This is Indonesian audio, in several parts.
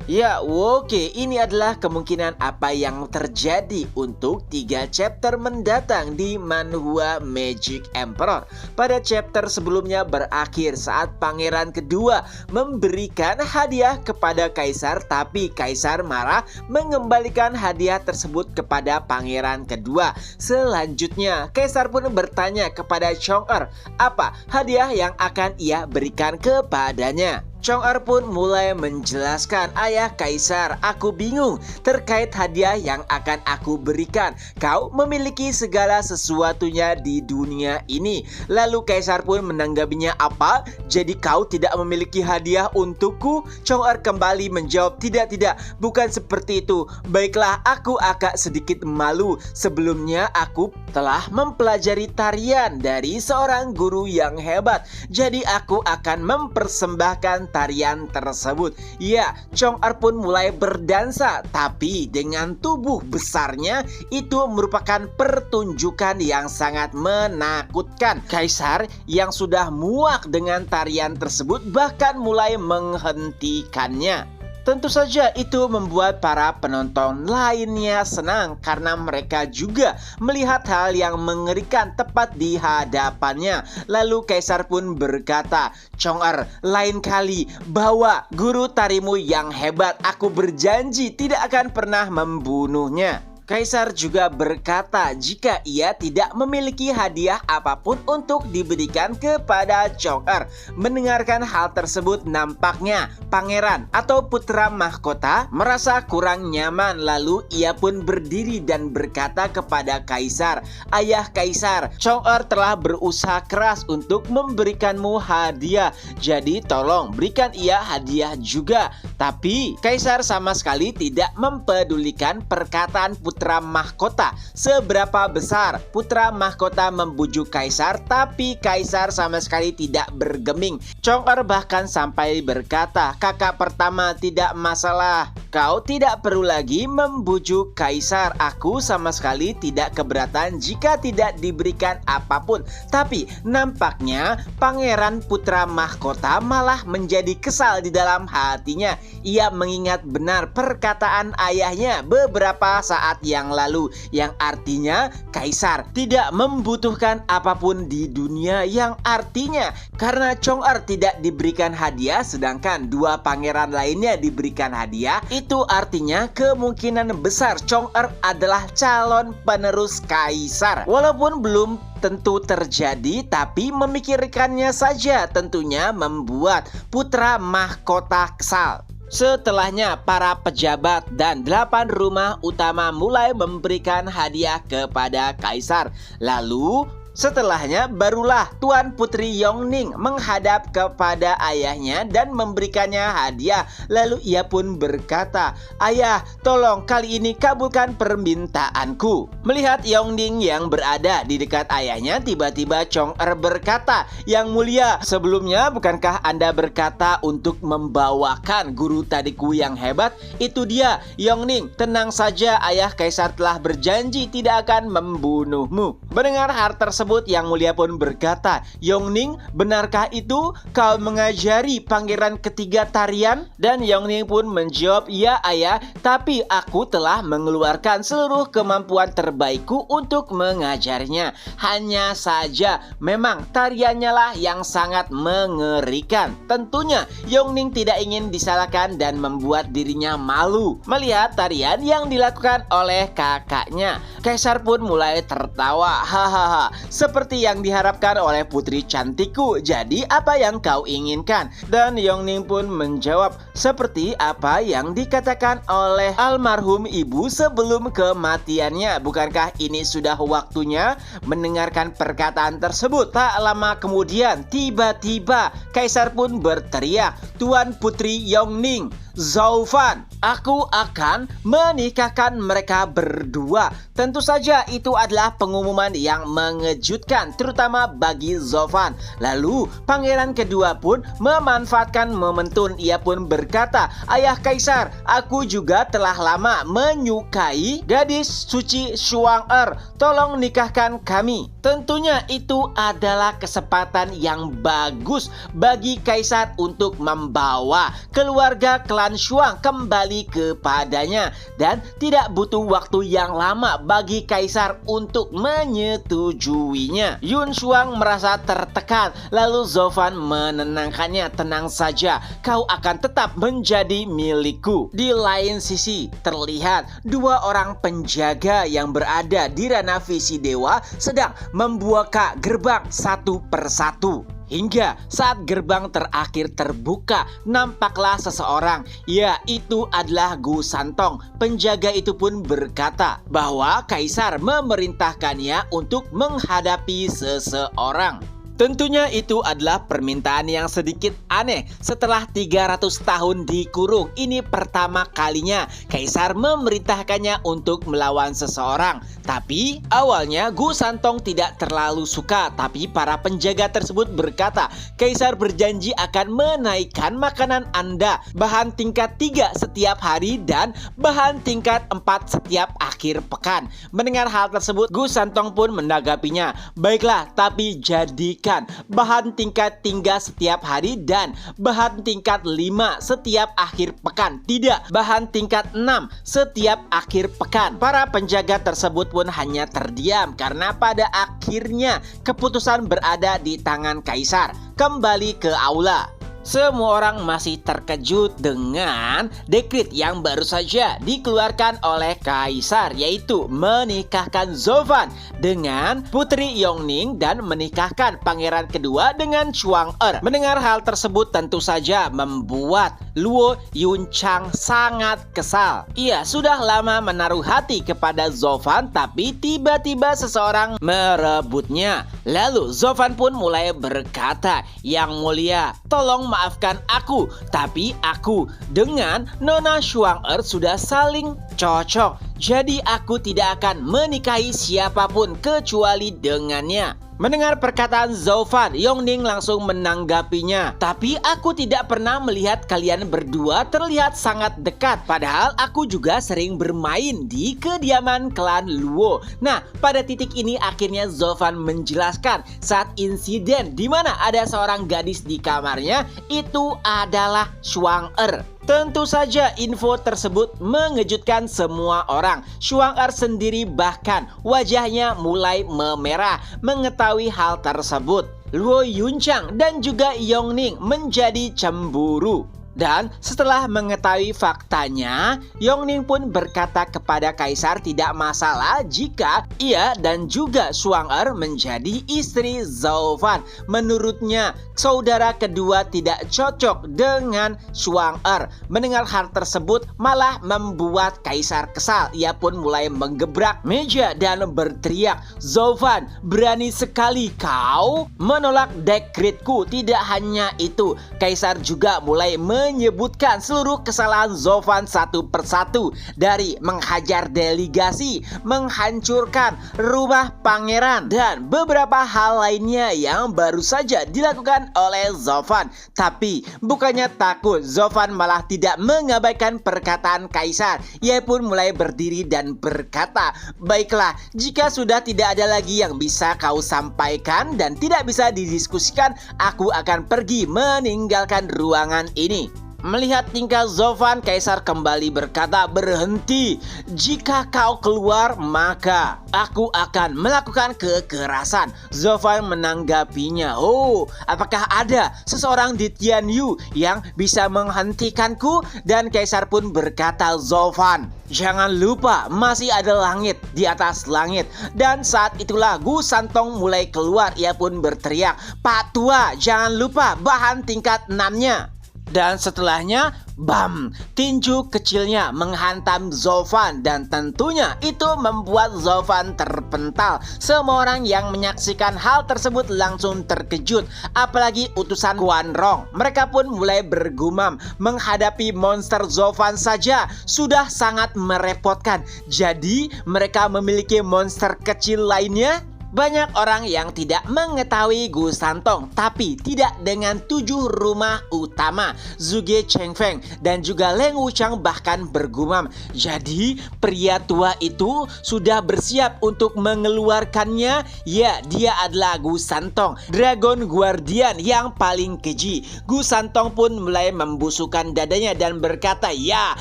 Ya, oke, ini adalah kemungkinan apa yang terjadi untuk 3 chapter mendatang di Manhwa Magic Emperor. Pada chapter sebelumnya berakhir saat pangeran kedua memberikan hadiah kepada kaisar, tapi kaisar marah mengembalikan hadiah tersebut kepada pangeran kedua. Selanjutnya, kaisar pun bertanya kepada Chong-er apa hadiah yang akan ia berikan kepadanya. Chong-er pun mulai menjelaskan, ayah kaisar, aku bingung terkait hadiah yang akan aku berikan. Kau memiliki segala sesuatunya di dunia ini. Lalu kaisar pun menanggapinya, apa? Jadi kau tidak memiliki hadiah untukku? Chong-er kembali menjawab, tidak, bukan seperti itu. Baiklah, aku agak sedikit malu. Sebelumnya aku telah mempelajari tarian dari seorang guru yang hebat. Jadi aku akan mempersembahkan tarian tersebut. Ya, Chong-er pun mulai berdansa, tapi dengan tubuh besarnya itu merupakan pertunjukan yang sangat menakutkan. Kaisar yang sudah muak dengan tarian tersebut bahkan mulai menghentikannya. Tentu saja itu membuat para penonton lainnya senang karena mereka juga melihat hal yang mengerikan tepat di hadapannya. Lalu kaisar pun berkata, Chong-er, lain kali bawa guru tarimu yang hebat. Aku berjanji tidak akan pernah membunuhnya. Kaisar juga berkata jika ia tidak memiliki hadiah apapun untuk diberikan kepada Chong-er. Mendengarkan hal tersebut nampaknya pangeran atau putra mahkota merasa kurang nyaman. Lalu ia pun berdiri dan berkata kepada kaisar, ayah kaisar, Chong-er telah berusaha keras untuk memberikanmu hadiah. Jadi tolong berikan ia hadiah juga. Tapi kaisar sama sekali tidak mempedulikan perkataan putra mahkota. Seberapa besar putra mahkota membujuk kaisar, tapi kaisar sama sekali tidak bergeming. Chong-er bahkan sampai berkata, kakak pertama, tidak masalah. Kau tidak perlu lagi membujuk kaisar. Aku sama sekali tidak keberatan jika tidak diberikan apapun. Tapi nampaknya pangeran putra mahkota malah menjadi kesal di dalam hatinya. Ia mengingat benar perkataan ayahnya beberapa saat yang lalu, yang artinya kaisar tidak membutuhkan apapun di dunia, yang artinya karena Chong-er tidak diberikan hadiah sedangkan dua pangeran lainnya diberikan hadiah, itu artinya kemungkinan besar Chong-er adalah calon penerus kaisar. Walaupun belum tentu terjadi, tapi memikirkannya saja tentunya membuat putra mahkota kesal. Setelahnya, para pejabat dan 8 rumah utama mulai memberikan hadiah kepada kaisar. Lalu setelahnya barulah Tuan Putri Yongning menghadap kepada ayahnya dan memberikannya hadiah. Lalu ia pun berkata, ayah, tolong kali ini kabulkan permintaanku. Melihat Yongning yang berada di dekat ayahnya, tiba-tiba Chong-er berkata, yang mulia, sebelumnya bukankah Anda berkata untuk membawakan guru tadiku yang hebat? Itu dia, Yongning, tenang saja, ayah kaisar telah berjanji tidak akan membunuhmu. Mendengar hal tersebut, yang mulia pun berkata, Yongning, benarkah itu kau mengajari pangeran ketiga tarian? Dan Yongning pun menjawab, ya ayah, tapi aku telah mengeluarkan seluruh kemampuan terbaikku untuk mengajarnya. Hanya saja memang tariannya lah yang sangat mengerikan. Tentunya Yongning tidak ingin disalahkan dan membuat dirinya malu melihat tarian yang dilakukan oleh kakaknya. Kaisar pun mulai tertawa, hahaha, seperti yang diharapkan oleh putri cantikku. Jadi apa yang kau inginkan? Dan Yongning pun menjawab, seperti apa yang dikatakan oleh almarhum ibu sebelum kematiannya. Bukankah ini sudah waktunya? Mendengarkan perkataan tersebut, tak lama kemudian tiba-tiba kaisar pun berteriak, Tuan Putri Yongning, Zaufan, aku akan menikahkan mereka berdua. Tentu saja itu adalah pengumuman yang mengejutkan, terutama bagi Zaufan. Lalu pangeran kedua pun memanfaatkan momentum. Ia pun berkata, ayah kaisar, aku juga telah lama menyukai gadis suci Chong-er. Tolong nikahkan kami. Tentunya itu adalah kesempatan yang bagus bagi kaisar untuk membawa keluarga klan Yuan Shuang kembali kepadanya dan tidak butuh waktu yang lama bagi kaisar untuk menyetujuinya. Yuan Shuang merasa tertekan, lalu Zovan menenangkannya. Tenang saja, kau akan tetap menjadi milikku. Di lain sisi, terlihat dua orang penjaga yang berada di ranah visi dewa sedang membuka gerbang satu persatu. Hingga saat gerbang terakhir terbuka, nampaklah seseorang. Ya, itu adalah Gu Santong. Penjaga itu pun berkata bahwa kaisar memerintahkannya untuk menghadapi seseorang. Tentunya itu adalah permintaan yang sedikit aneh. Setelah 300 tahun dikurung, ini pertama kalinya kaisar memerintahkannya untuk melawan seseorang. Tapi awalnya Gu Santong tidak terlalu suka. Tapi para penjaga tersebut berkata, kaisar berjanji akan menaikkan makanan Anda bahan tingkat 3 setiap hari dan bahan tingkat 4 setiap akhir pekan. Mendengar hal tersebut, Gu Santong pun menanggapinya, baiklah, tapi jadikan bahan tingkat 3 setiap hari dan bahan tingkat 5 setiap akhir pekan, tidak bahan tingkat 6 setiap akhir pekan. Para penjaga tersebut pun hanya terdiam karena pada akhirnya keputusan berada di tangan kaisar. Kembali ke aula. Semua orang masih terkejut dengan dekret yang baru saja dikeluarkan oleh kaisar, yaitu menikahkan Zovan dengan Putri Yongning dan menikahkan pangeran kedua dengan Chuang-er. Mendengar hal tersebut tentu saja membuat Luo Yunchang sangat kesal. Ia sudah lama menaruh hati kepada Zovan, tapi tiba-tiba seseorang merebutnya. Lalu Zovan pun mulai berkata, "Yang mulia, tolong maafkan aku, tapi aku dengan Nona Chuang-er sudah saling cocok. Jadi aku tidak akan menikahi siapapun kecuali dengannya." Mendengar perkataan Zovan, Yongning langsung menanggapinya. "Tapi aku tidak pernah melihat kalian berdua terlihat sangat dekat. Padahal aku juga sering bermain di kediaman klan Luo." Nah, pada titik ini akhirnya Zovan menjelaskan saat insiden di mana ada seorang gadis di kamarnya itu adalah Chuang-er. Tentu saja info tersebut mengejutkan semua orang. Chuang-er sendiri bahkan wajahnya mulai memerah mengetahui hal tersebut. Luo Yunchang dan juga Yongning menjadi cemburu. Dan setelah mengetahui faktanya, Yongning pun berkata kepada kaisar tidak masalah jika ia dan juga Chuang-er menjadi istri Zovan. Menurutnya, saudara kedua tidak cocok dengan Chuang-er. Mendengar hal tersebut malah membuat kaisar kesal. Ia pun mulai menggebrak meja dan berteriak, "Zovan, berani sekali kau menolak dekretku." Tidak hanya itu, kaisar juga mulai menyebutkan seluruh kesalahan Zovan satu persatu, dari menghajar delegasi, menghancurkan rumah pangeran, dan beberapa hal lainnya yang baru saja dilakukan oleh Zovan. Tapi bukannya takut, Zovan malah tidak mengabaikan perkataan kaisar. Ia pun mulai berdiri dan berkata, "Baiklah, jika sudah tidak ada lagi yang bisa kau sampaikan dan tidak bisa didiskusikan, aku akan pergi meninggalkan ruangan ini." Melihat tingkah Zovan, kaisar kembali berkata, "Berhenti. Jika kau keluar, maka aku akan melakukan kekerasan." Zovan menanggapinya, "Oh, apakah ada seseorang di Tianyu yang bisa menghentikanku?" Dan kaisar pun berkata, "Zovan, jangan lupa masih ada langit di atas langit." Dan saat itulah Gu Santong mulai keluar. Ia pun berteriak, "Pak Tua, jangan lupa bahan tingkat 6-nya." Dan setelahnya, bam, tinju kecilnya menghantam Zovan dan tentunya itu membuat Zovan terpental. Semua orang yang menyaksikan hal tersebut langsung terkejut, apalagi utusan Quan Rong. Mereka pun mulai bergumam, menghadapi monster Zovan saja sudah sangat merepotkan. Jadi mereka memiliki monster kecil lainnya? Banyak orang yang tidak mengetahui Gu Santong, tapi tidak dengan 7 rumah utama. Zhuge Chengfeng dan juga Leng Wuchang bahkan bergumam, jadi pria tua itu sudah bersiap untuk mengeluarkannya. Ya, dia adalah Gu Santong, Dragon Guardian yang paling keji. Gu Santong pun mulai membusukkan dadanya dan berkata, ya,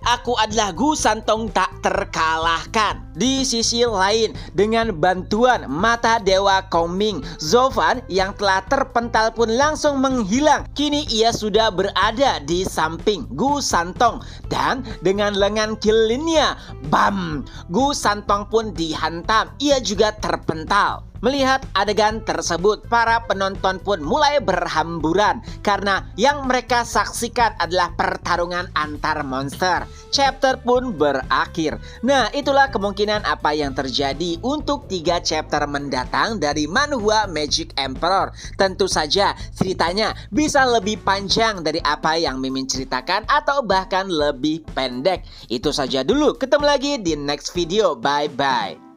aku adalah Gu Santong tak terkalahkan. Di sisi lain, dengan bantuan mata Dewa Kongming, Zovan yang telah terpental pun langsung menghilang. Kini ia sudah berada di samping Gu Santong dan dengan lengan kilinnya, bam, Gu Santong pun dihantam. Ia juga terpental. Melihat adegan tersebut, para penonton pun mulai berhamburan karena yang mereka saksikan adalah pertarungan antar monster. Chapter pun berakhir. Nah, itulah kemungkinan apa yang terjadi untuk 3 chapter mendatang dari manhwa Magic Emperor. Tentu saja ceritanya bisa lebih panjang dari apa yang Mimin ceritakan atau bahkan lebih pendek. Itu saja dulu, ketemu lagi di next video. Bye-bye.